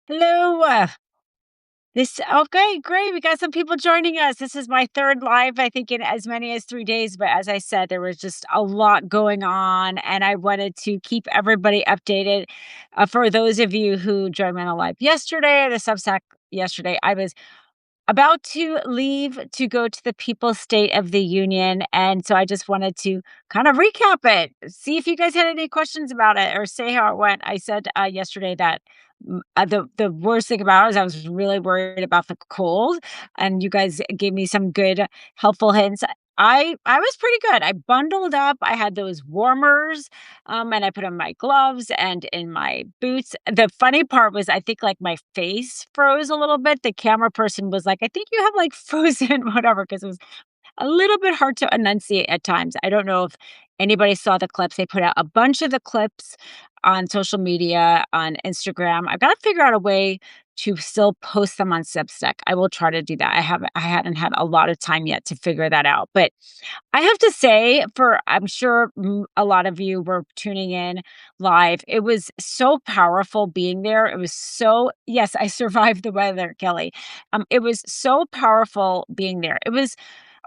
Hello. Okay, great. We got some people joining us. This is my third live, I think, in as many as 3 days. But as I said, there was just a lot going on, and I wanted to keep everybody updated. For those of you who joined me on a live yesterday or the Substack yesterday, I was about to leave to go to the People's State of the Union. And so I just wanted to kind of recap it, see if you guys had any questions about it or say how it went. I said yesterday that the worst thing about it is I was really worried about the cold, and you guys gave me some good, helpful hints. I was pretty good. I bundled up. I had those warmers, and I put on my gloves and in my boots. The funny part was, I think like my face froze a little bit. The camera person was like, "I think you have like frozen whatever," because it was a little bit hard to enunciate at times. I don't know if anybody saw the clips. They put out a bunch of the clips on social media, on Instagram. I've got to figure out a way to still post them on Substack. I will try to do that. I hadn't had a lot of time yet to figure that out. But I have to say, I'm sure a lot of you were tuning in live. It was so powerful being there. It was so, yes, I survived the weather, Kelly. It was so powerful being there.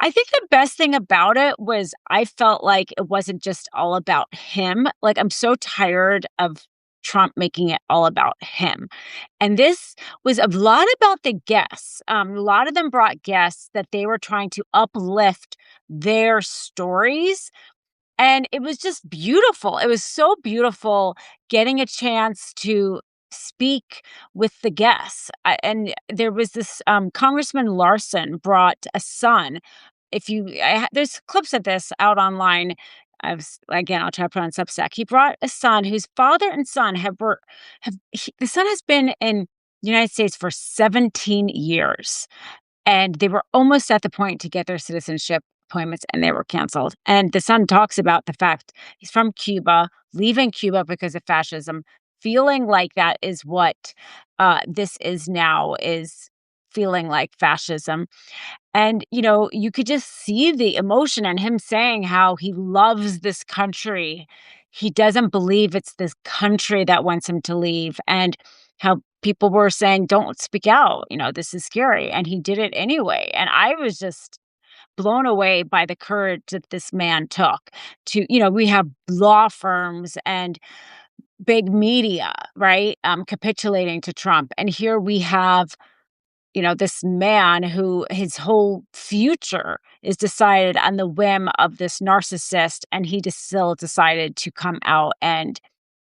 I think the best thing about it was I felt like it wasn't just all about him. Like, I'm so tired of Trump making it all about him. And this was a lot about the guests. A lot of them brought guests that they were trying to uplift their stories. And it was just beautiful. It was so beautiful getting a chance to speak with the guests. And there was this Congressman Larson brought a son. There's clips of this out online. Again, I'll try to put on Substack. He brought a son whose father and son the son has been in the United States for 17 years, and they were almost at the point to get their citizenship appointments, and they were canceled. And the son talks about the fact he's from Cuba, leaving Cuba because of fascism, feeling like that is what this is now, is feeling like fascism. And, you could just see the emotion in him saying how he loves this country. He doesn't believe it's this country that wants him to leave, and how people were saying, don't speak out. This is scary. And he did it anyway. And I was just blown away by the courage that this man took we have law firms and big media, right? Capitulating to Trump. And here we have this man who his whole future is decided on the whim of this narcissist, and he just still decided to come out and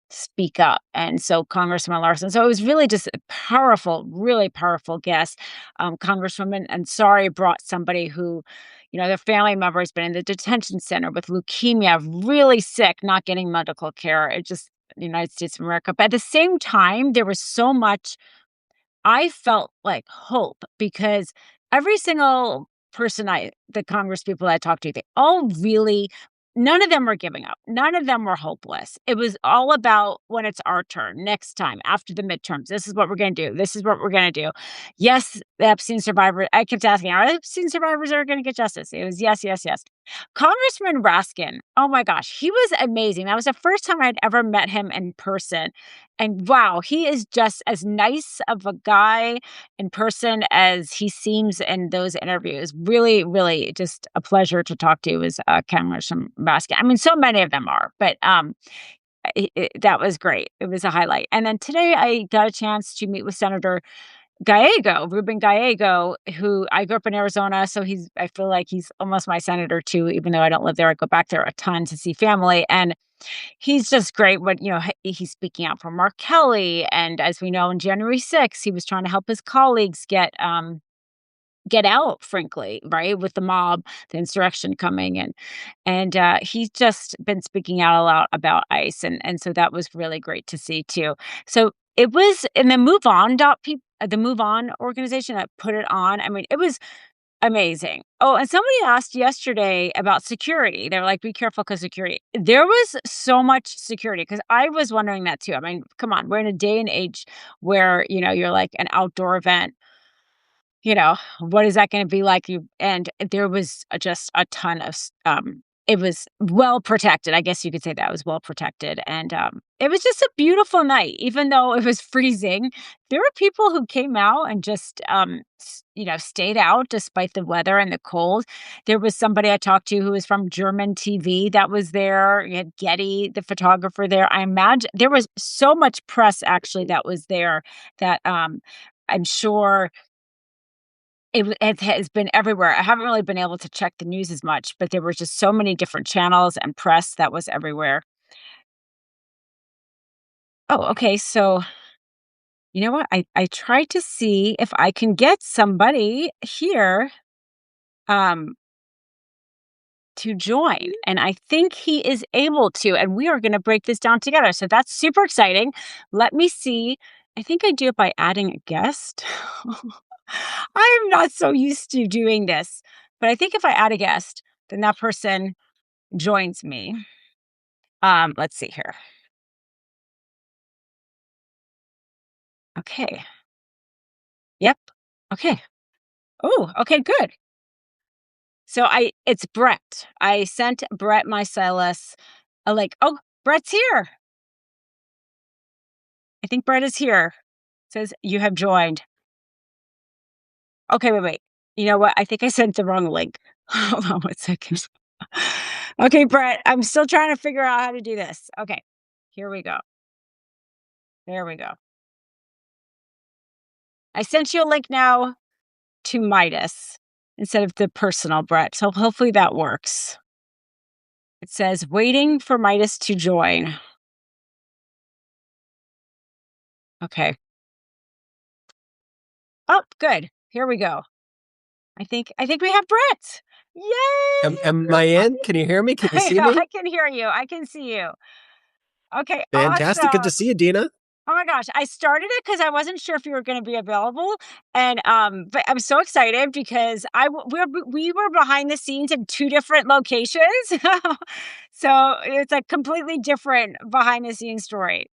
speak up. And so Congressman Larson, so it was really just a powerful, really powerful guest. Congresswoman Ansari brought somebody who, their family member has been in the detention center with leukemia, really sick, not getting medical care. It just the United States of America. But at the same time, there was so much I felt like hope, because every single the Congress people I talked to, they all really, none of them were giving up. None of them were hopeless. It was all about when it's our turn next time after the midterms. This is what we're going to do. This is what we're going to do. Yes, the Epstein survivor. I kept asking, are Epstein survivors ever going to get justice? It was yes, yes, yes. Congressman Raskin, oh my gosh, he was amazing. That was the first time I'd ever met him in person. And wow, he is just as nice of a guy in person as he seems in those interviews. Really, really just a pleasure to talk to as Congressman Raskin. I mean, so many of them are, but that was great. It was a highlight. And then today I got a chance to meet with Senator Ruben Gallego, who I grew up in Arizona. So I feel like he's almost my senator too, even though I don't live there. I go back there a ton to see family. And he's just great. He's speaking out for Mark Kelly. And as we know, on January 6th, he was trying to help his colleagues get out, frankly, right, with the mob, the insurrection coming, and he's just been speaking out a lot about ICE, and so that was really great to see too. So it was in the the Move On organization that put it on. I mean, it was amazing. Oh, and somebody asked yesterday about security. They were like, be careful because security. There was so much security, because I was wondering that too. I mean, come on, we're in a day and age where, you're like an outdoor event, what is that going to be like? And there was just a ton of it was well protected. I guess you could say that was well protected, and, it was just a beautiful night, even though it was freezing. There were people who came out and just, stayed out despite the weather and the cold. There was somebody I talked to who was from German TV that was there. You had Getty, the photographer there. I imagine there was so much press actually that was there that, I'm sure it has been everywhere. I haven't really been able to check the news as much, but there were just so many different channels and press that was everywhere. Oh, okay, so you know what? I tried to see if I can get somebody here, um, to join, and I think he is able to, and we are gonna break this down together, so that's super exciting. Let me see. I think I do it by adding a guest. I am not so used to doing this, but I think if I add a guest, then that person joins me. Let's see here. Okay. Yep. Okay. Oh, okay, good. So it's Brett. I sent Brett my Silas oh, Brett's here. I think Brett is here. Says you have joined. Okay, wait. You know what? I think I sent the wrong link. Hold on 1 second. Okay, Brett, I'm still trying to figure out how to do this. Okay, here we go. There we go. I sent you a link now to Midas instead of the personal Brett. So hopefully that works. It says waiting for Midas to join. Okay. Oh, good. Here we go. I think we have Brett. Yay! Am I in? Can you hear me? Can you see me? I can hear you. I can see you. Okay, Fantastic. Good to awesome. see you, Dina. Oh my gosh, I started it because I wasn't sure if you were gonna be available, and, but I'm so excited because we were behind the scenes in 2 different locations. So, it's a completely different behind the scenes story.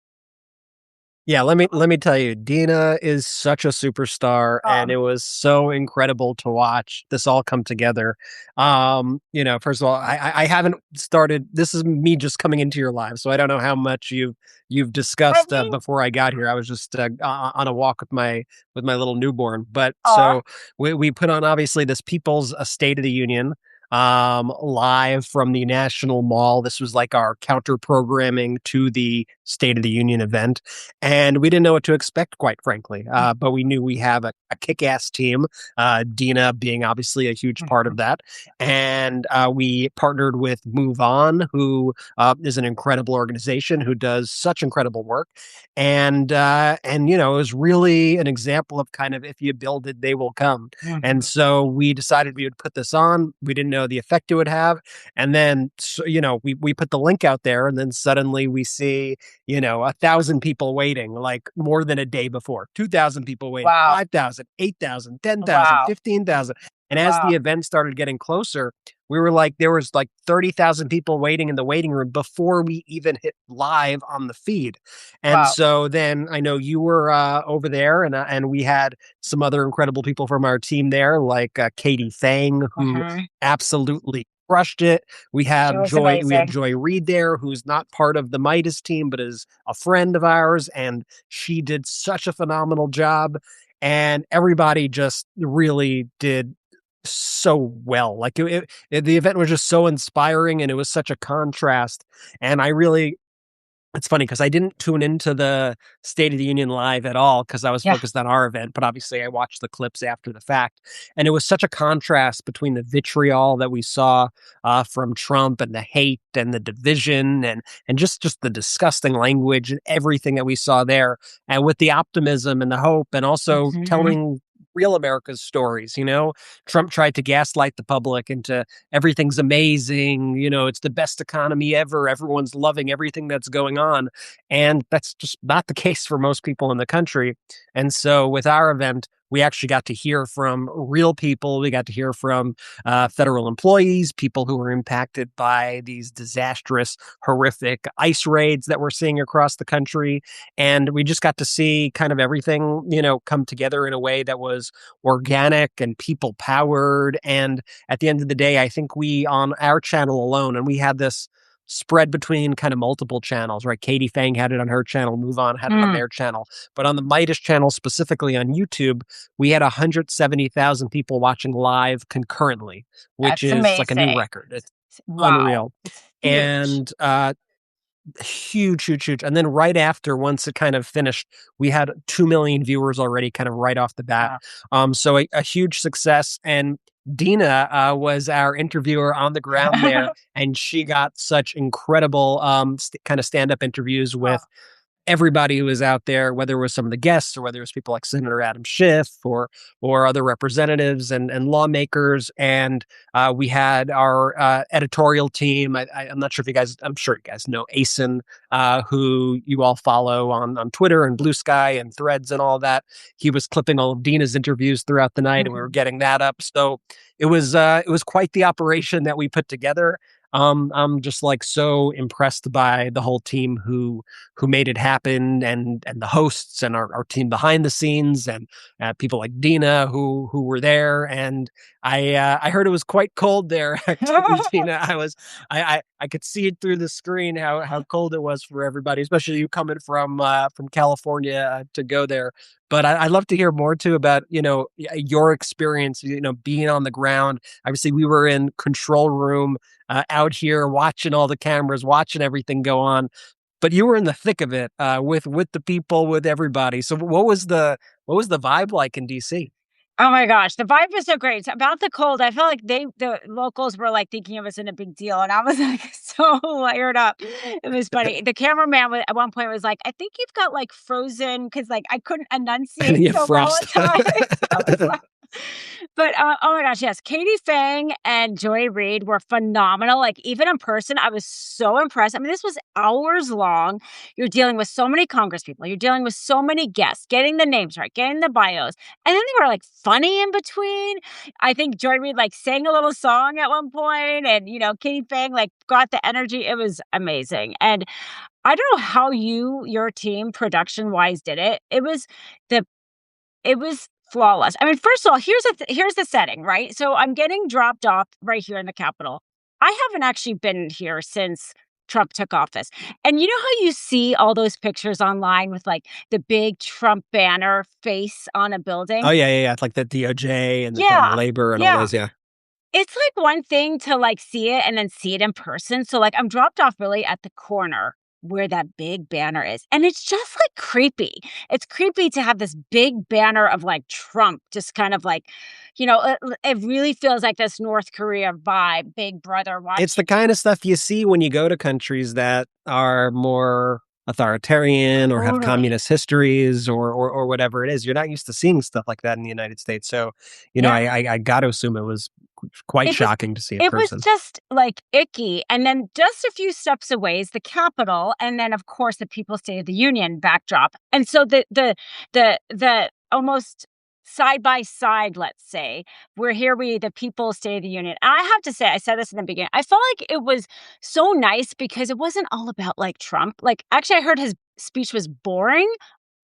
Yeah, let me tell you, Dina is such a superstar, and Um, it was so incredible to watch this all come together. First of all, I haven't started. This is me just coming into your live, so I don't know how much you've I discussed mean before I got here. I was just on a walk with my little newborn, but aw, so we put on obviously this People's State of the Union live from the National Mall. This was like our counter programming to the State of the Union event, and we didn't know what to expect, quite frankly. But we knew we have a kick-ass team, Dina being obviously a huge part of Mhm. that. And we partnered with Move On, who is an incredible organization who does such incredible work. And it was really an example of kind of if you build it, they will come. And Mhm. so we decided we would put this on. We didn't know the effect it would have. And then, we put the link out there, and then suddenly we see 1,000 people waiting, like more than a day before, 2,000 people waiting, Wow. 5,000, 8,000, 10,000, Wow. 15,000. And as Wow. the event started getting closer, there was like 30,000 people waiting in the waiting room before we even hit live on the feed. And Wow. so then I know you were over there, and we had some other incredible people from our team there, like Katie Thang, who Mhm. absolutely crushed it. She was We have amazing. Joy Reid there, who's not part of the Midas team, but is a friend of ours, and she did such a phenomenal job. And everybody just really did so well. Like the event was just so inspiring, and it was such a contrast. And it's funny because I didn't tune into the State of the Union live at all because I was Yeah. focused on our event, but obviously I watched the clips after the fact. And it was such a contrast between the vitriol that we saw from Trump, and the hate and the division, and just the disgusting language and everything that we saw there, and with the optimism and the hope, and also Mhm. telling real America's stories. Trump tried to gaslight the public into everything's amazing, it's the best economy ever, everyone's loving everything that's going on, and that's just not the case for most people in the country. And so with our event, we actually got to hear from real people. We got to hear from federal employees, people who were impacted by these disastrous, horrific ice raids that we're seeing across the country. And we just got to see kind of everything, come together in a way that was organic and people powered. And at the end of the day, I think we on our channel alone, and we had this spread between kind of multiple channels, right? Katie Fang had it on her channel, Move On had it on Mm, their channel. But on the Midas channel, specifically on YouTube, we had 170,000 people watching live concurrently, which that's is like a new amazing. record. It's Wow. unreal. It's huge. And huge, huge, huge. And then right after, once it kind of finished, we had 2 million viewers already, kind of right off the bat. Wow. So a huge success. And Dina was our interviewer on the ground there, and she got such incredible kind of stand up interviews Oh, with everybody who was out there, whether it was some of the guests or whether it was people like Senator Adam Schiff or other representatives and lawmakers. And we had our editorial team. I'm not sure if you guys, I'm sure you guys know Asen, who you all follow on Twitter and Blue Sky and Threads and all that. He was clipping all of Dina's interviews throughout the night, and we were mhm. getting that up. So it was quite the operation that we put together. I'm just like so impressed by the whole team who made it happen, and the hosts and our team behind the scenes, and people like Dina who were there. And I heard it was quite cold there actually, Dina. I could see it through the screen how cold it was for everybody, especially you coming from California to go there. But I'd love to hear more too about your experience, being on the ground. Obviously, we were in control room out here watching all the cameras, watching everything go on. But you were in the thick of it with the people, with everybody. So what was the vibe like in DC? Oh my gosh, the vibe was so great. So about the cold, I felt like the locals were like thinking it wasn't a big deal, and I was like so wired up. It was funny. The cameraman at one point was like, "I think you've got like frozen," because like I couldn't And enunciate you have so well frost. at times. I was like, but, oh my gosh, yes, Katie Fang and Joy Reid were phenomenal, like, even in person, I was so impressed. I mean, this was hours long. You're dealing with so many congresspeople, you're dealing with so many guests, getting the names right, getting the bios, and then they were, like, funny in between. I think Joy Reid, like, sang a little song at one point, and, Katie Fang, like, got the energy. It was amazing, and I don't know how your team production-wise did it. The it was flawless. I mean, first of all, here's the setting, right? So I'm getting dropped off right here in the Capitol. I haven't actually been here since Trump took office. And you know how you see all those pictures online with like the big Trump banner face on a Oh, building? yeah, yeah, yeah. It's like the DOJ and the Department of Yeah. Labor and all Yeah. those, yeah. It's like one thing to, like, see it and then see it in person, so, like, I'm dropped off really at the corner where that big banner is, and it's just, like, creepy. It's creepy to have this big banner of, like, Trump just kind of, like, it really feels like this North Korea vibe, Big Brother It's the watching. kind of stuff you see when you go to countries that are more authoritarian or have Totally. communist histories or whatever it is. You're not used to seeing stuff like that in the United States. So, Yeah. I got to assume it was quite It was shocking to see in it was person. just, like, icky, and then just a few steps away is the Capitol, and then, of course, the People's State of the Union backdrop, and so the almost side by side, let's say, where here the People's State of the Union. I have to say, I said this in the beginning, I felt like it was so nice because it wasn't all about, like, Trump. Like, actually, I heard his speech was boring,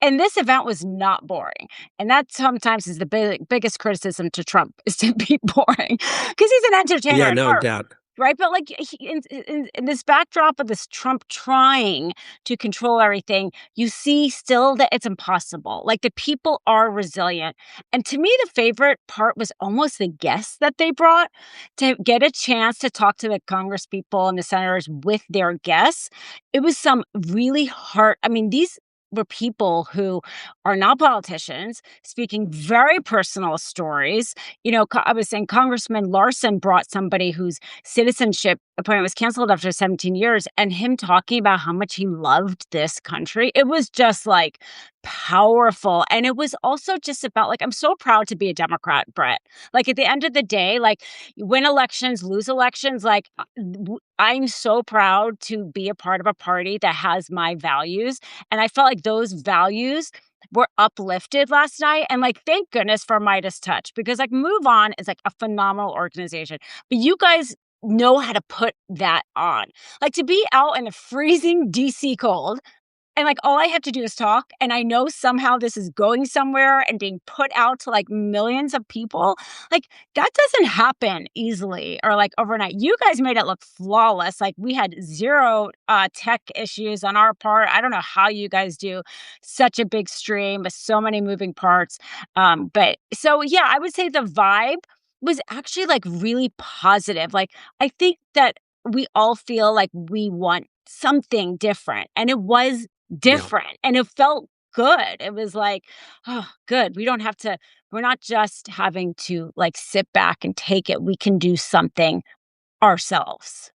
and this event was not boring. And that sometimes is the biggest criticism to Trump is to be boring because he's an entertainer Yeah, at no heart. doubt. Right, but, like, in this backdrop of this Trump trying to control everything, you see still that it's impossible, like, the people are resilient, and to me, the favorite part was almost the guests that they brought to get a chance to talk to the congresspeople and the senators with their guests. It was some really heart I mean, these were people who are not politicians, speaking very personal stories. I was saying Congressman Larson brought somebody whose citizenship appointment was canceled after 17 years, and him talking about how much he loved this country. It was just like powerful. And it was also just about like, I'm so proud to be a Democrat, Brett. Like at the end of the day, like you win elections, lose elections. Like I'm so proud to be a part of a party that has my values. And I felt like those values were uplifted last night. And like, thank goodness for Midas Touch, because like Move On is like a phenomenal organization. But you guys know how to put that on. Like to be out in the freezing DC cold and, like, all I have to do is talk, and I know somehow this is going somewhere and being put out to, like, millions of people. Like, that doesn't happen easily or, like, overnight. You guys made it look flawless, like, we had 0, tech issues on our part. I don't know how you guys do such a big stream with so many moving parts, but so, yeah, I would say the vibe was actually, like, really positive. Like, I think that we all feel like we want something different, and it was Yeah. different, and it felt good. It was like, "Oh, good. We're not just having to, like, sit back and take it. We can do something ourselves."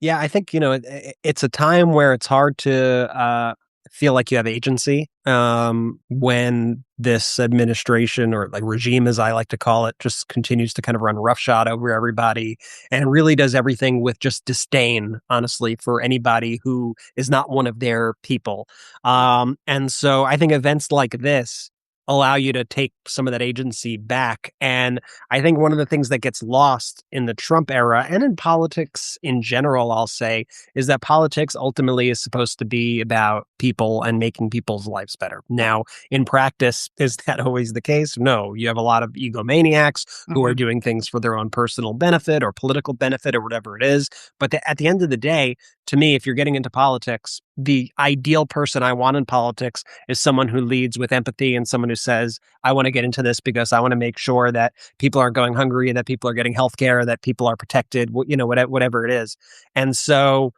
Yeah, I think, it's a time where it's hard to feel like you have agency when this administration or like regime, as I like to call it, just continues to kind of run roughshod over everybody and really does everything with just disdain, honestly, for anybody who is not one of their people. And so I think events like this allow you to take some of that agency back. And I think one of the things that gets lost in the Trump era and in politics in general, I'll say, is that politics ultimately is supposed to be about people and making people's lives better. Now, in practice, is that always the case? No. You have a lot of egomaniacs who are Mhm, doing things for their own personal benefit or political benefit or whatever it is. But at the end of the day, to me, if you're getting into politics, the ideal person I want in politics is someone who leads with empathy and someone who says, I want to get into this because I want to make sure that people aren't going hungry, that people are getting health care, that people are protected, whatever it is. And so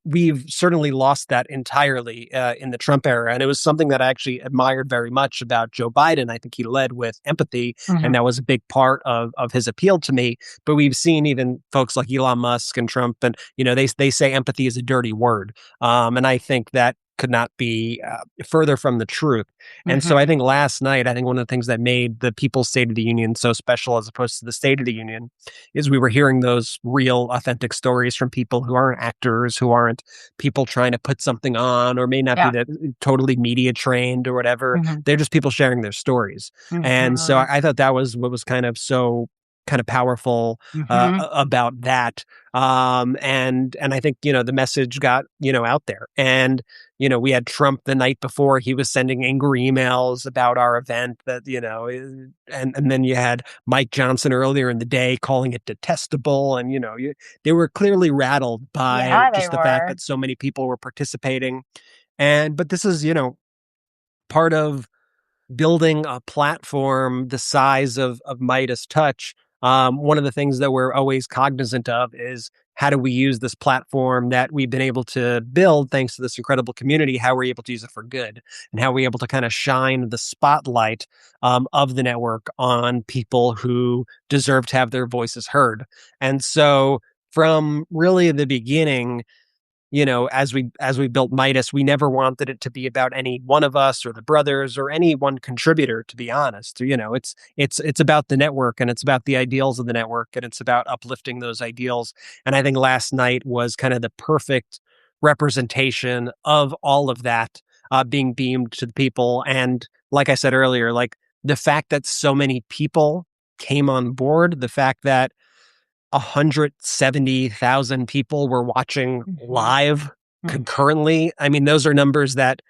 we've certainly lost that entirely in the Trump era. And it was something that I actually admired very much about Joe Biden. I think he led with empathy, and mhm. that was a big part of his appeal to me. But we've seen even folks like Elon Musk and Trump, and they say empathy is a dirty word, and I think that could not be further from the truth. And so I Mhm. think last night, I think one of the things that made the People's State of the Union so special as opposed to the State of the Union is we were hearing those real, authentic stories from people who aren't actors, who aren't people trying to put something on, or may not be Yeah. that totally media trained or whatever. Mhm. They're just people sharing their stories. And so Mhm. I thought that was what was kind of so kind of powerful Mhm. about that. And I think the message got out there. And we had Trump the night before. He was sending angry emails about our event that, and then you had Mike Johnson earlier in the day calling it detestable. And, they were clearly rattled by Yeah, they just the fact were. that so many people were participating. But this is, part of building a platform the size of Midas Touch. One of the things that we're always cognizant of is how do we use this platform that we've been able to build thanks to this incredible community? How are we able to use it for good? And how are we able to kind of shine the spotlight of the network on people who deserve to have their voices heard? And so, from really the beginning, as we built Midas, we never wanted it to be about any one of us or the brothers or any one contributor, to be honest. It's about the network, and it's about the ideals of the network, and it's about uplifting those ideals. And I think last night was kind of the perfect representation of all of that being beamed to the people. And like I said earlier, like the fact that so many people came on board, the fact that 170,000 people were watching Mhm. live Mhm. concurrently. I mean, those are numbers that,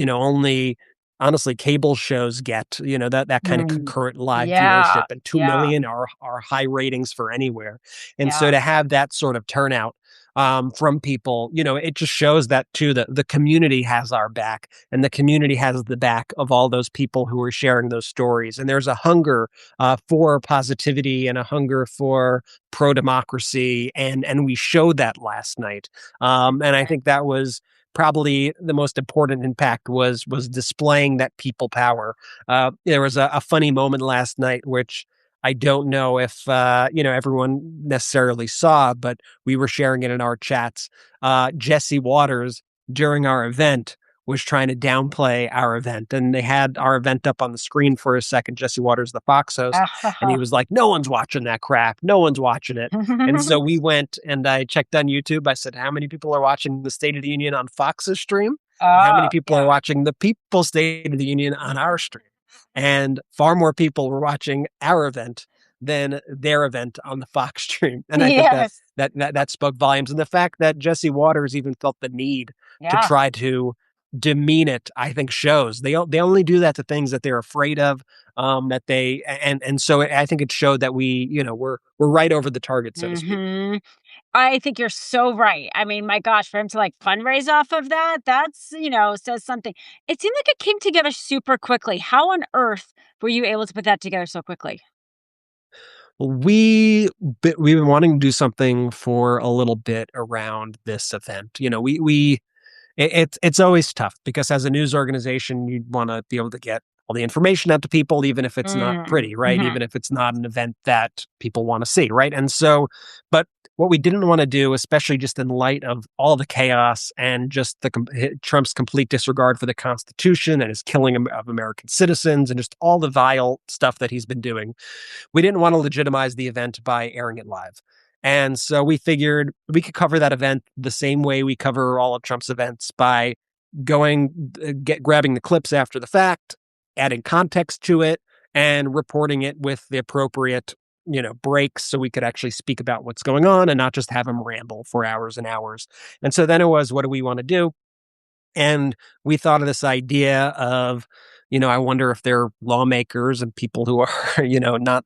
only honestly cable shows get, that kind of Mm. concurrent live Yeah. viewership, and 2 Yeah. million are high ratings for anywhere. And so Yeah. to have that sort of turnout from people, it just shows that too, the community has our back, and the community has the back of all those people who are sharing those stories. And there's a hunger for positivity and a hunger for pro democracy, and we showed that last night. And I Right. think that was probably the most important impact was displaying that people power. There was a funny moment last night, which I don't know if everyone necessarily saw, but we were sharing it in our chats. Jesse Waters during our event was trying to downplay our event, and they had our event up on the screen for a second. Jesse Waters, the Fox host, and he was like, "No one's watching that crap. No one's watching it." And so we went and I checked on YouTube. I said, "How many people are watching the State of the Union on Fox's stream?" How many Oh, people are yeah. watching the People's State of the Union on our stream? And far more people were watching our event than their event on the Fox stream. And I think that Yes. that spoke volumes. And the fact that Jesse Waters even felt the need to Yeah. try to demean it, I think shows they only do that to things that they're afraid of. That they and so I think it showed that we're right over the target, so to speak. Mhm. I think you're so right. I mean, my gosh, for him to like fundraise off of that, says something. It seemed like it came together super quickly. How on earth were you able to put that together so quickly? We've been wanting to do something for a little bit around this event. It's always tough because as a news organization, you wanna be able to get all the information out to people, even if it's not Mm. pretty, right? Mhm. Even if it's not an event that people wanna see, right? And so but what we didn't wanna do, especially just in light of all the chaos and just Trump's complete disregard for the Constitution and his killing of American citizens and just all the vile stuff that he's been doing, we didn't want to legitimize the event by airing it live. And so we figured we could cover that event the same way we cover all of Trump's events by grabbing the clips after the fact, adding context to it, and reporting it with the appropriate, breaks so we could actually speak about what's going on and not just have him ramble for hours and hours. And so then it was, what do we want to do? And we thought of this idea of, I wonder if there are lawmakers and people who are, not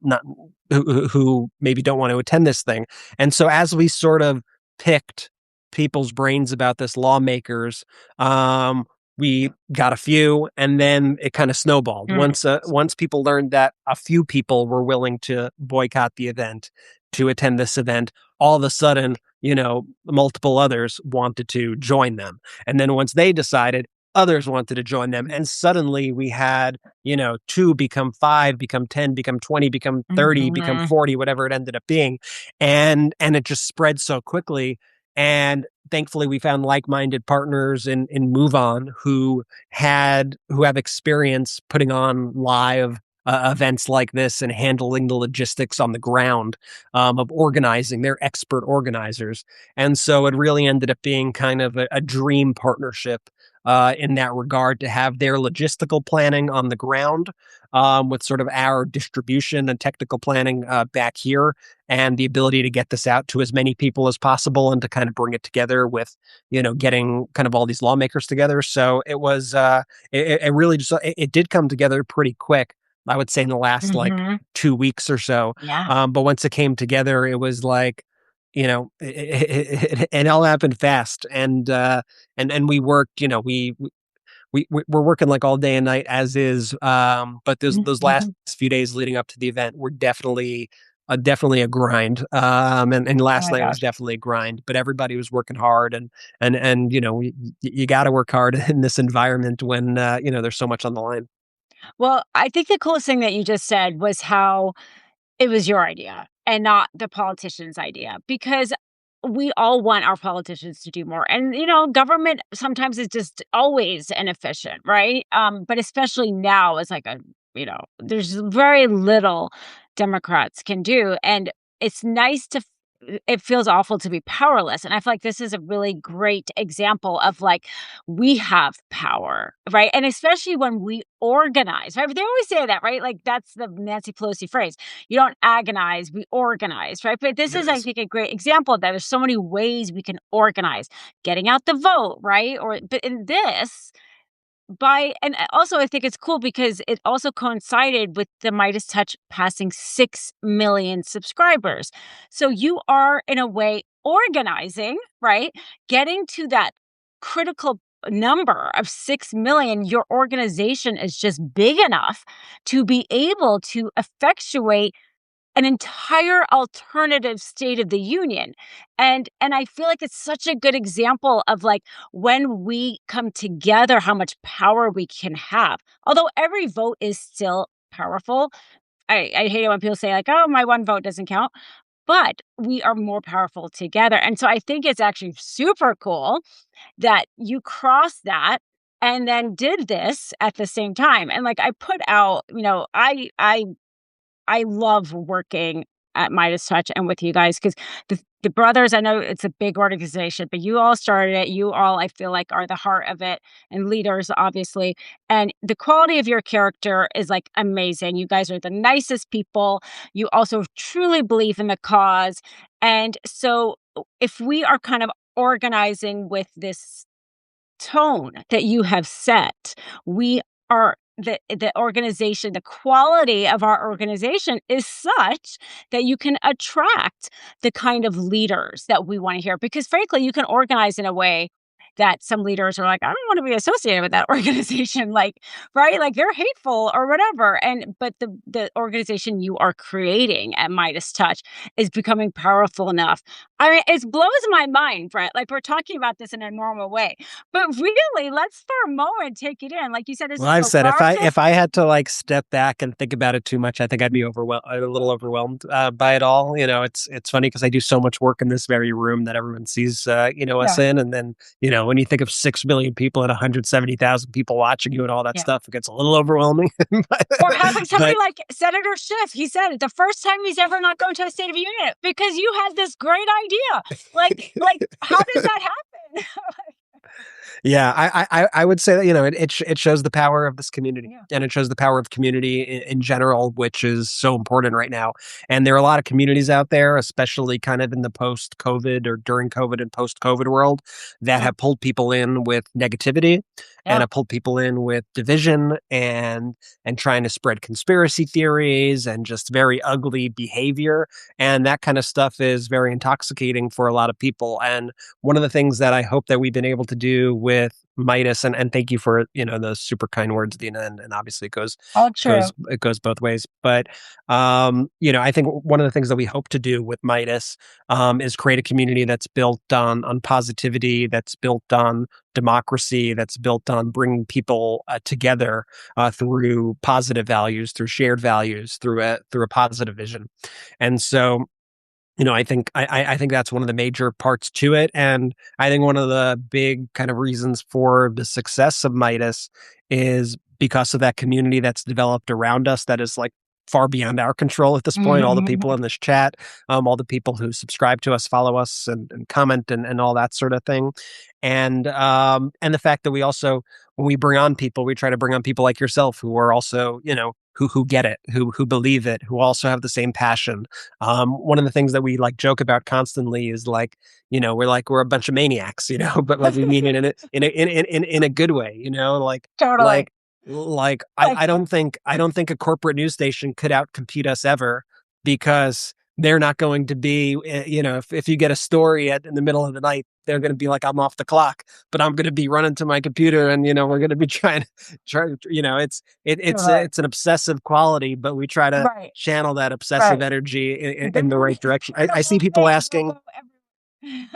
who maybe don't want to attend this thing. And so as we sort of picked people's brains about this, lawmakers, we got a few, and then it kind of snowballed. Mm. Once people learned that a few people were willing to boycott the event to attend this event, all of a sudden, multiple others wanted to join them. And then once they decided, others wanted to join them. And suddenly we had, two become five, become 10, become 20, become 30, become Mhm. 40, whatever it ended up being. And it just spread so quickly. And thankfully we found like-minded partners in Move On who have experience putting on live events like this and handling the logistics on the ground, of organizing. They're expert organizers. And so it really ended up being kind of a dream partnership in that regard, to have their logistical planning on the ground, with sort of our distribution and technical planning back here, and the ability to get this out to as many people as possible and to kind of bring it together with, getting kind of all these lawmakers together. So it was, it really just, it did come together pretty quick. I would say in the last like Mhm. 2 weeks or so. Yeah. But once it came together, it was like, it all happened fast. And we worked, we're working like all day and night as is. But those last Mhm. few days leading up to the event were definitely a grind. And Oh last my night was gosh. definitely a grind, but everybody was working hard, and you got to work hard in this environment when there's so much on the line. Well, I think the coolest thing that you just said was how it was your idea and not the politician's idea, because we all want our politicians to do more. And, government sometimes is just always inefficient, right? But especially now, it's like there's very little Democrats can do. And it's nice to, it feels awful to be powerless. And I feel like this is a really great example of like, we have power, right? And especially when we organize, right? They always say that, right? Like, that's the Nancy Pelosi phrase. You don't agonize, we organize, right? But this It is, I is. think, a great example of that. There's so many ways we can organize, getting out the vote, right? But in this, and also I think it's cool because it also coincided with the Midas Touch passing 6 million subscribers. So you are in a way organizing, right? Getting to that critical number of 6 million, your organization is just big enough to be able to effectuate an entire alternative state of the union. And I feel like it's such a good example of like, when we come together, how much power we can have. Although every vote is still powerful. I hate it when people say like, oh, my one vote doesn't count, but we are more powerful together. And so I think it's actually super cool that you crossed that and then did this at the same time. And like, I put out, I love working at Midas Touch and with you guys, because the brothers, I know it's a big organization, but you all started it. You all, I feel like, are the heart of it and leaders, obviously. And the quality of your character is like amazing. You guys are the nicest people. You also truly believe in the cause. And so, if we are kind of organizing with this tone that you have set, we are the organization, the quality of our organization is such that you can attract the kind of leaders that we want to hear. Because frankly, you can organize in a way that some leaders are like, I don't want to be associated with that organization, like, right? Like they're hateful or whatever. And but the organization you are creating at Midas Touch is becoming powerful enough. I mean, it blows my mind, Brett. Like we're talking about this in a normal way, but really, let's for a moment take it in. Like you said, this Well, is I've the said if largest. I had to like step back and think about it too much, I think I'd be overwhelmed, a little overwhelmed by it all. You know, it's funny because I do so much work in this very room that everyone sees, us Yeah, in, and then when you think of 6 million people and 170,000 people watching you and all that yeah. stuff, it gets a little overwhelming. but, Or having somebody but like Senator Schiff, he said it the first time he's ever not going to a State of the Union because you had this great idea. Like, how does that happen? Yeah, I would say that it shows the power of this community, Yeah. and it shows the power of community in general, which is so important right now. And there are a lot of communities out there, especially kind of in the post COVID or during COVID and post COVID world, that Mm, have pulled people in with negativity and yeah. have pulled people in with division and trying to spread conspiracy theories and just very ugly behavior. And that kind of stuff is very intoxicating for a lot of people. And one of the things that I hope that we've been able to do with Midas, and thank you for those super kind words, Dina, and obviously All true. it goes both ways. But I think one of the things that we hope to do with Midas is create a community that's built on positivity, that's built on democracy, that's built on bringing people together through positive values, through shared values, through a positive vision. And so I think that's one of the major parts to it. And I think one of the big kind of reasons for the success of Midas is because of that community that's developed around us that is like far beyond our control at this point. All the people in this chat, all the people who subscribe to us, follow us, and comment and all that sort of thing. And the fact that we also, when we bring on people, we try to bring on people like yourself who are also, who get it, who believe it, who also have the same passion. One of the things that we like joke about constantly is like, we're a bunch of maniacs, but like we mean it in a good way, Totally. like like Like, I don't think a corporate news station could outcompete us ever because they're not going to be, if you get a story in the middle of the night, they're going to be like, I'm off the clock, but I'm going to be running to my computer and, we're going to be trying, totally. it's an obsessive quality, but we try to Right. channel that obsessive Right. energy The in the right direction. the I see whole people thing will asking, go everywhere.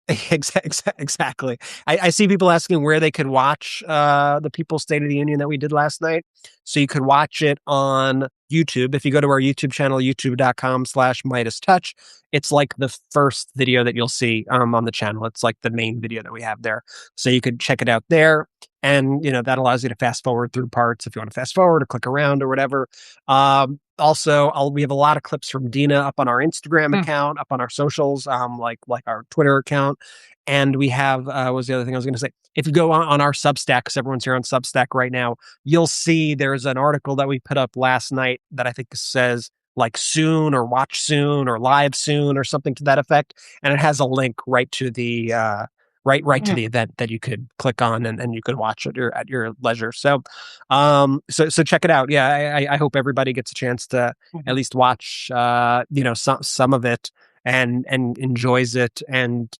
Exactly. I see people asking where they could watch the People's State of the Union that we did last night. So you could watch it on YouTube. If you go to our YouTube channel, youtube.com/Midas Touch, it's like the first video that you'll see on the channel. It's like the main video that we have there. So you could check it out there. And, that allows you to fast forward through parts if you want to fast forward or click around or whatever. Also, we have a lot of clips from Dina up on our Instagram Mm, account, up on our socials, like our Twitter account, and we have what was the other thing I was going to say? If you go on our Substack, because everyone's here on Substack right now, you'll see there's an article that we put up last night that I think says like soon or watch soon or live soon or something to that effect, and it has a link right to the right to mm, the event that you could click on and you could watch at your leisure. So so check it out. Yeah, I hope everybody gets a chance to at mhm, least watch some of it and enjoys it and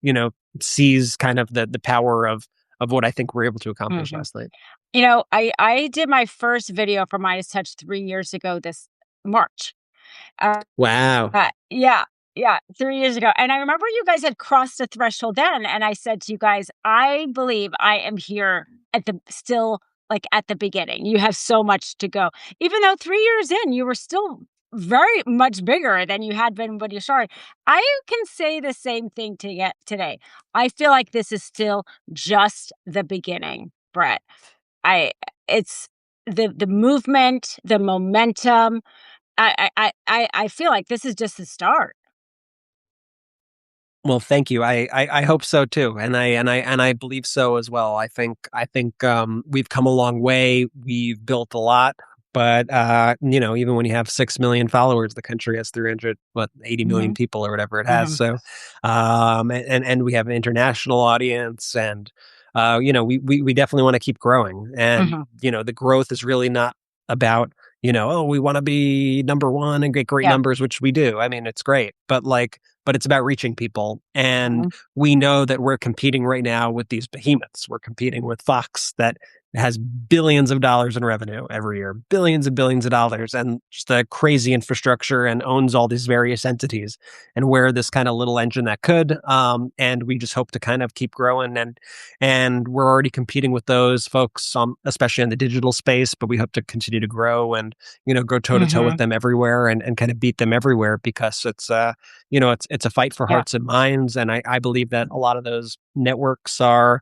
sees kind of the power of what I think we're able to accomplish mhm. last night. I did my first video for Midas Touch 3 years ago this March. Uh, Wow. yeah, yeah, 3 years ago, and I remember you guys had crossed a threshold then, and I said to you guys, "I believe I am here at the still, like, at the beginning. You have so much to go." Even though 3 years in, you were still very much bigger than you had been when you started. I can say the same thing to get today. I feel like this is still just the beginning, Brett. I it's the movement, the momentum, I feel like this is just the start. Well, thank you. I hope so too, and I believe so as well. I think we've come a long way. We've built a lot, but even when you have 6 million followers, the country has 300, what, 80 million Mhm, people or whatever it has. mhm, So, and we have an international audience, and we definitely want to keep growing. And mhm. the growth is really not about oh, we want to be number one and get great Yeah. numbers, which we do. I mean, it's great, but it's about reaching people. And Mhm, we know that we're competing right now with these behemoths. We're competing with Fox that has billions of dollars in revenue every year, billions and billions of dollars, and just a crazy infrastructure and owns all these various entities. And we're this kind of little engine that could. And we just hope to kind of keep growing. And we're already competing with those folks, especially in the digital space, but we hope to continue to grow and go toe to toe with mhm. them everywhere and kind of beat them everywhere because it's a fight for Yeah. hearts and minds, and I believe that a lot of those networks are,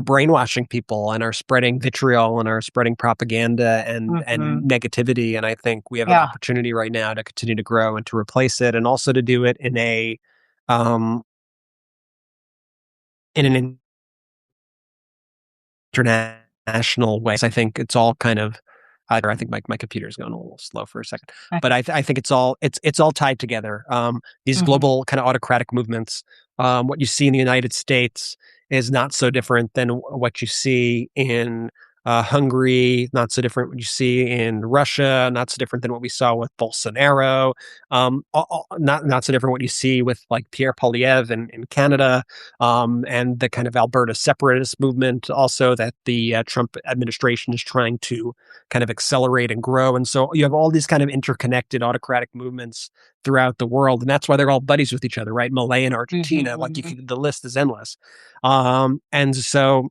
brainwashing people and are spreading vitriol and are spreading propaganda and Mhm. negativity, and I think we have an Yeah. opportunity right now to continue to grow and to replace it, and also to do it um, in an international way. So I think it's all kind of I think my computer's going a little slow for a second, but I think it's all tied together. These Mhm, global kind of autocratic movements. What you see in the United States is not so different than what you see in Hungary. Not so different what you see in Russia. Not so different than what we saw with Bolsonaro. Not so different what you see with like Pierre Poilievre in Canada, and the kind of Alberta separatist movement, also that the Trump administration is trying to kind of accelerate and grow. And so you have all these kind of interconnected autocratic movements throughout the world, and that's why they're all buddies with each other, right? Malay and Argentina, like mhm, the list is endless. And so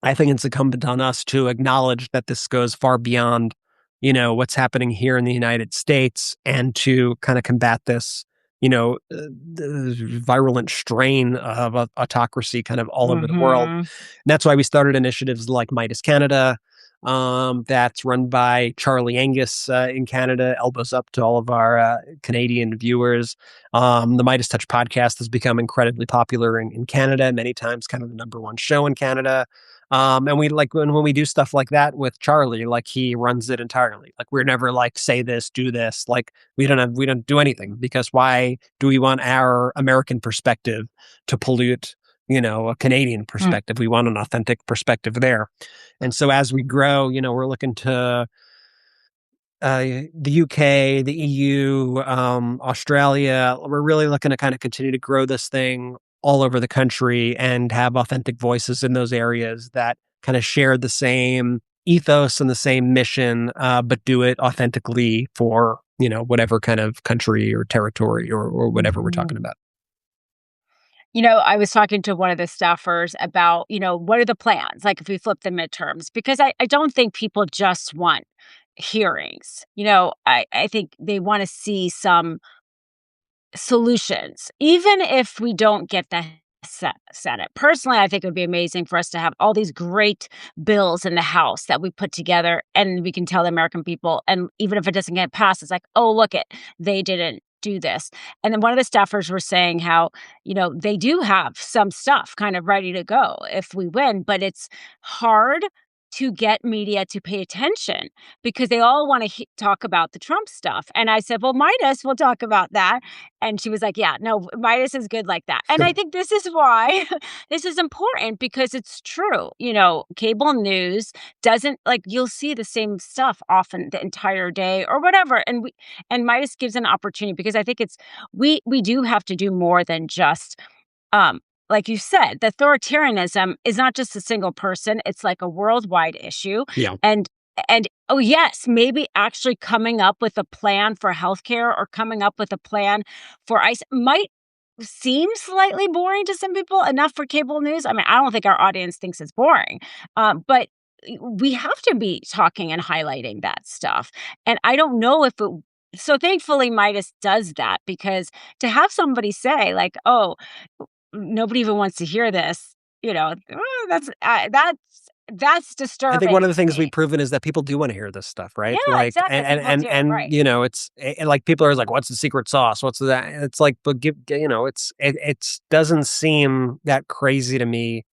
I think it's incumbent on us to acknowledge that this goes far beyond, what's happening here in the United States, and to kind of combat this, the virulent strain of autocracy kind of all over the world. mhm, And that's why we started initiatives like Midas Canada, that's run by Charlie Angus in Canada. Elbows up to all of our Canadian viewers. The Midas Touch podcast has become incredibly popular in Canada, many times kind of the number one show in Canada. And we like when we do stuff like that with Charlie, like he runs it entirely. Like we're never like say this, do this. Like we don't do anything, because why do we want our American perspective to pollute, a Canadian mm, perspective? We want an authentic perspective there. And so as we grow, we're looking to the UK, the EU, Australia. We're really looking to kind of continue to grow this thing all over the country and have authentic voices in those areas that kind of share the same ethos and the same mission, but do it authentically for whatever kind of country or territory or whatever we're mhm. talking about. I was talking to one of the staffers about, what are the plans? Like if we flip the midterms, because I don't think people just want hearings. I think they want to see some solutions, even if we don't get the Senate. Personally, I think it would be amazing for us to have all these great bills in the House that we put together and we can tell the American people. And even if it doesn't get passed, it's like, oh, look it, they didn't do this. And then one of the staffers were saying how, they do have some stuff kind of ready to go if we win, but it's hard to get media to pay attention because they all want to talk about the Trump stuff. And I said, well, Midas, we'll talk about that. And she was like, "Yeah, no, Midas is good like that." And I think this is why this is important because it's true. Cable news doesn't like you'll see the same stuff often the entire day or whatever. And Midas gives an opportunity because I think it's we do have to do more than just um like you said, the authoritarianism is not just a single person, it's like a worldwide issue. Yeah. And oh yes, maybe actually coming up with a plan for healthcare or coming up with a plan for ice might seem slightly boring to some people, enough for cable news. I mean, I don't think our audience thinks it's boring, but we have to be talking and highlighting that stuff. And I don't know if it. So thankfully, Midas does that because to have somebody say like, "Oh, nobody even wants to hear this," that's That's I think disturbing one of the to things we've me. proven is that people do wanna hear this stuff, Yeah, right? Like, exactly. People do, right. you know, it's like, people are like, "What's the secret sauce? What's that?" And it's like, but you know, it's doesn't seem that crazy to me,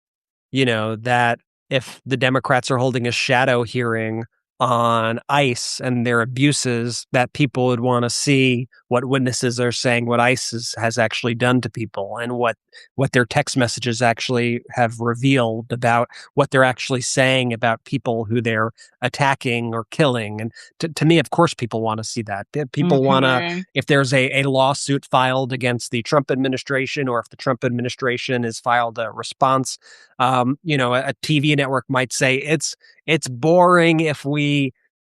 you know, that if the Democrats are holding a shadow hearing on ICE and their abuses, that people would wanna see what witnesses are saying, what ICE has actually done to people, and what their text messages actually have revealed about what they're actually saying about people who they're attacking or killing. And to me, of course, people wanna see that. People wanna, Mhm. if there's a lawsuit filed against the Trump administration, or if the Trump administration has filed a response, you know, a TV network might say it's boring if we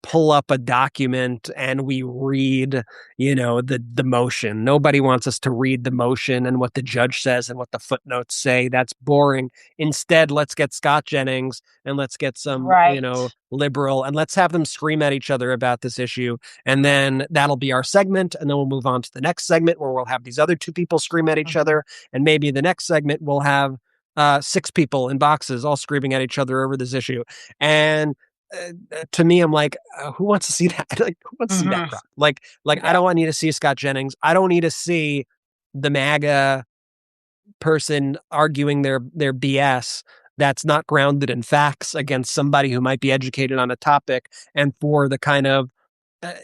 pull up a document and we read, you know, the motion. Nobody wants us to read the motion and what the judge says and what the footnotes say. That's boring. Instead, let's get Scott Jennings and let's get some, you Right. know, liberal, and let's have them scream at each other about this issue. And then that'll be our segment. And then we'll move on to the next segment where we'll have these other two people scream at each Mhm. other. And maybe the next segment we'll have six people in boxes all screaming at each other over this issue. And to me, I'm like, who wants to see that? Like, who wants to see that Mhm. crap? Like I Yeah. don't want you to see Scott Jennings. I don't need to see the MAGA person arguing their BS that's not grounded in facts against somebody who might be educated on a topic, and for the kind of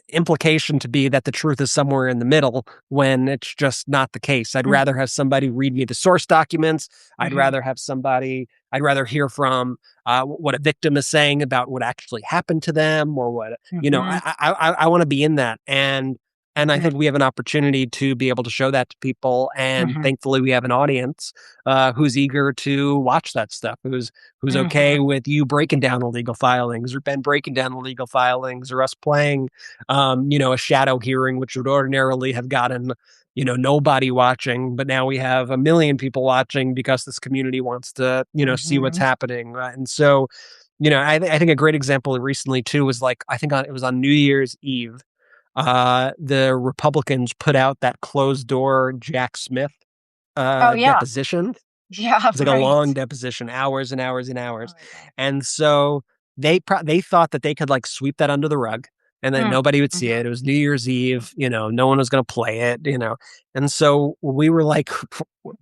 implication to be that the truth is somewhere in the middle when it's just not the case. I'd Mm, rather have somebody read me the source documents. mhm. I'd rather hear from what a victim is saying about what actually happened to them, or what, you know, Mhm. I want to be in that. And I Mhm. think we have an opportunity to be able to show that to people. And Mhm. thankfully, we have an audience who's eager to watch that stuff, who's okay Mhm. with you breaking down the legal filings, or Ben breaking down the legal filings, or us playing you know, a shadow hearing, which would ordinarily have gotten, you know, nobody watching, but now we have a million people watching because this community wants to, you know, see what's Mhm. happening. Right? And so, you know, I think a great example recently too was, like, I think it was on New Year's Eve. The Republicans put out that closed door Jack Smith Oh, yeah. deposition. Yeah, It's like a long right. deposition, hours and hours and Oh hours. my god. And so they thought that they could, like, sweep that under the rug and that Mm. nobody would see Mhm. it. It was New Year's Eve, you know, no one was gonna play it, you know. And so we were like,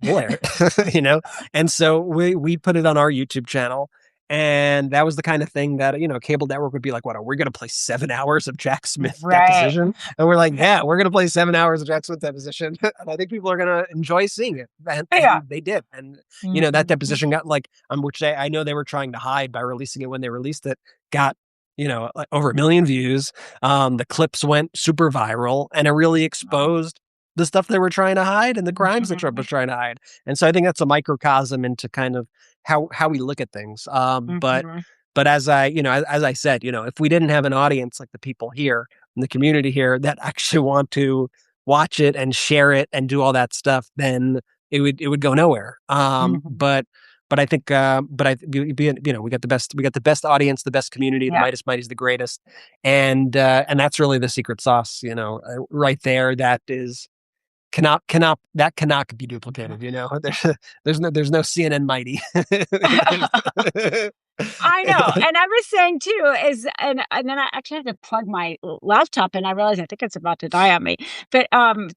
"We'll air it," you know? And so we put it on our YouTube channel, and that was the kind of thing that, you know, cable network would be like, "What, are we gonna play 7 hours of Jack Smith Right. deposition?" And we're like, "Yeah, we're gonna play 7 hours of Jack Smith deposition." And I think people are gonna enjoy seeing it. Yeah. And they did. And you know, that Mhm. deposition got, like, which I know they were trying to hide by releasing it when they released it, got, you know, like, over 1,000,000 views. The clips went super viral, and it really Wow. exposed the stuff they were trying to hide and the crimes that Trump was Mhm. trying to hide. And so I think that's a microcosm into kind of how we look at things. Mhm. But as I, you know, as I said, you know, if we didn't have an audience like the people here in the community here that actually want to watch it and share it and do all that stuff, then it would go nowhere. Mhm. But I think, you know, we got the best audience, the best community. The Yeah. Mighty is the greatest, and that's really the secret sauce, you know, right there. That is cannot be duplicated. You know, there's no CNN Mighty. I know, and I was saying too is and then I actually had to plug my laptop, and I realized I think it's about to die on me. But,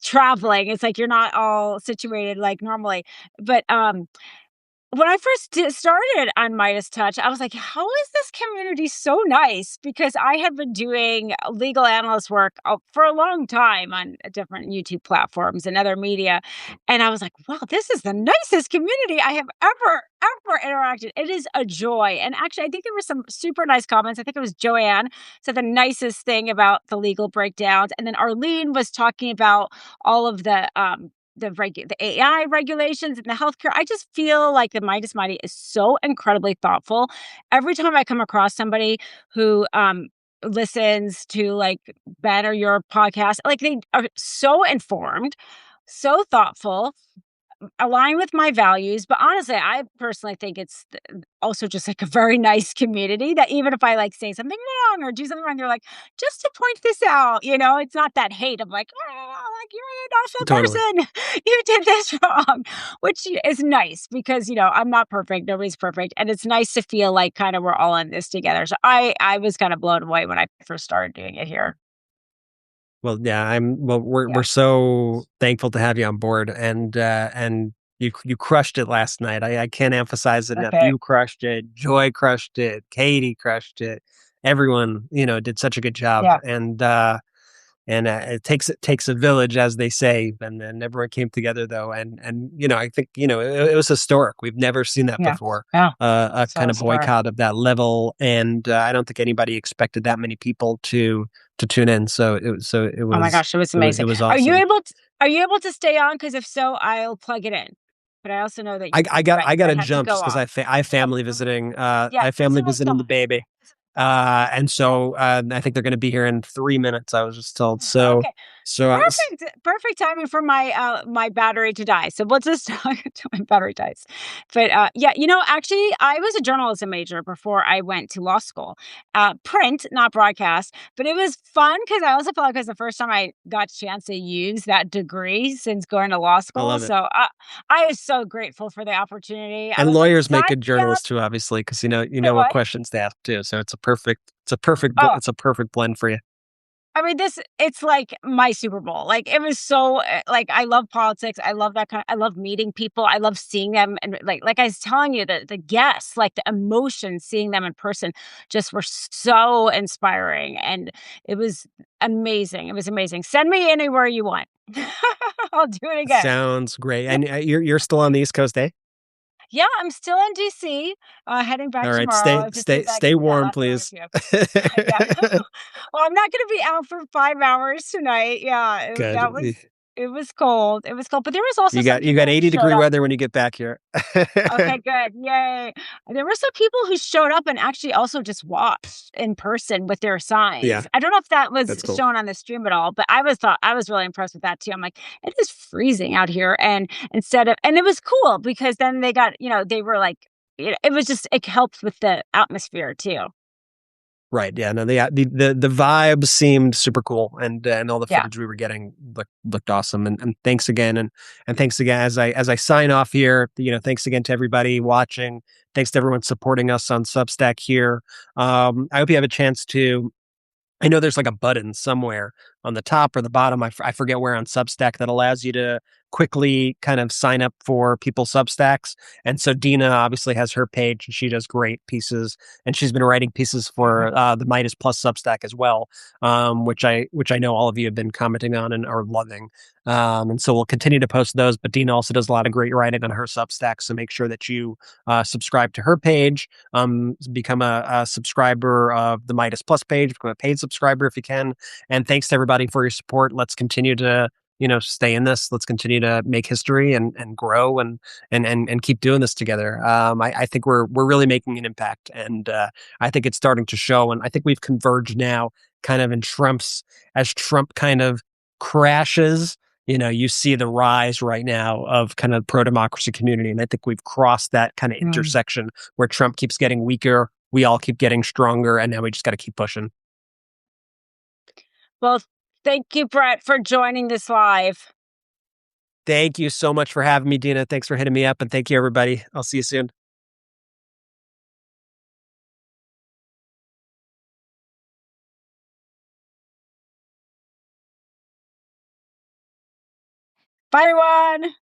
traveling, it's like you're not all situated like normally. But, when I first started on Midas Touch, I was like, "How is this community so nice?" Because I had been doing legal analyst work for a long time on different YouTube platforms and other media, and I was like, "Wow, this is the nicest community I have ever interacted." It is a joy, and actually, I think there were some super nice comments. I think it was Joanne said the nicest thing about the legal breakdowns, and then Arlene was talking about all of the AI regulations and the healthcare. I just feel like the Midas Mighty is so incredibly thoughtful. Every time I come across somebody who listens to like Ben or your podcast, like they are so informed, so thoughtful, align with my values. But honestly, I personally think it's also just like a very nice community that even if I like say something wrong or do something wrong, they're like, just to point this out, it's not that hate. I'm like, oh, like Totally. you're an awful person. You did this wrong, which is nice because, I'm not perfect. Nobody's perfect. And it's nice to feel like kind of we're all in this together. So I was kind of blown away when I first started doing it here. Well, yeah, we're Yeah. so thankful to have you on board, and you crushed it last night. I can't emphasize it enough. Perfect. You crushed it. Joy crushed it. Katie crushed it. Everyone, did such a good job, Yeah. and it takes a village, as they say, and then everyone came together though, and I think it was historic. We've never seen that Yeah. before, Yeah. a So kind of historic. boycott of that level, and I don't think anybody expected that many people to tune in. So Oh my gosh, it was it amazing. was Are you awesome. able to are you able to stay on? Because if so, I'll plug it in. But I also know that I, I you got might I got to have to jump go just because off. I have Okay, family perfect. visiting. Yeah, I have family visit with visiting the someone. baby. And so I think they're going to be here in 3 minutes. I was just told. Okay. So Perfect timing for my battery to die. So we'll just talk until my battery dies. But yeah, actually I was a journalism major before I went to law school. Print, not broadcast, but it was fun because I also felt like it was the first time I got a chance to use that degree since going to law I school. love it. So I was so grateful for the opportunity. I And was like, lawyers make sign good me up. journalists too, obviously, because you Say know what what? questions to ask too. So Oh, it's a perfect blend for you. I mean, it's like my Super Bowl. Like it was so like I love politics. I love that I love meeting people. I love seeing them and like I was telling you the guests, like the emotions seeing them in person just were so inspiring and it was amazing. It was amazing. Send me anywhere you want. I'll do it again. Sounds great. And you're still on the East Coast, eh? Yeah, I'm still in DC, heading back All right, tomorrow. I just get back, stay yeah, warm, last night or please. 2. Yeah. Well, I'm not gonna be out for 5 hours tonight. Yeah, that Good. was it was cold. It was cold, but there was also some You got people who 80 showed degree up. weather when you get back here. Okay, good. Yay. There were some people who showed up and actually also just watched in person with their Yeah, signs. I don't know if that was that's cool. shown on the stream at all, but I was really impressed with that too. I'm like, it is freezing out here. And and it was cool because then they got, they were like, it was just, it helped with the atmosphere too. Right. Yeah. No. The vibes seemed super cool, and all the Yeah. footage we were getting looked awesome. And thanks again, and thanks again as I sign off here. Thanks again to everybody watching. Thanks to everyone supporting us on Substack here. I hope you have a chance to. I know there's like a button somewhere on the top or the bottom. I forget where on Substack that allows you to quickly kind of sign up for people's Substacks. And so Dina obviously has her page and she does great pieces. And she's been writing pieces Mhm. for the Midas Plus Substack as well, which I know all of you have been commenting on and are loving. And so we'll continue to post those. But Dina also does a lot of great writing on her Substack. So make sure that you subscribe to her page, become a subscriber of the Midas Plus page, become a paid subscriber if you can. And thanks to everybody for your support. Let's continue to stay in this. Let's continue to make history and grow and keep doing this together. I think we're really making an impact, and I think it's starting to show. And I think we've converged now, kind of in Trump's as Trump kind of crashes. You see the rise right now of kind of pro democracy community, and I think we've crossed that kind of Mm. intersection where Trump keeps getting weaker, we all keep getting stronger, and now we just got to keep pushing. Well, thank you, Brett, for joining this live. Thank you so much for having me, Dina. Thanks for hitting me up, and thank you, everybody. I'll see you soon. Bye, everyone.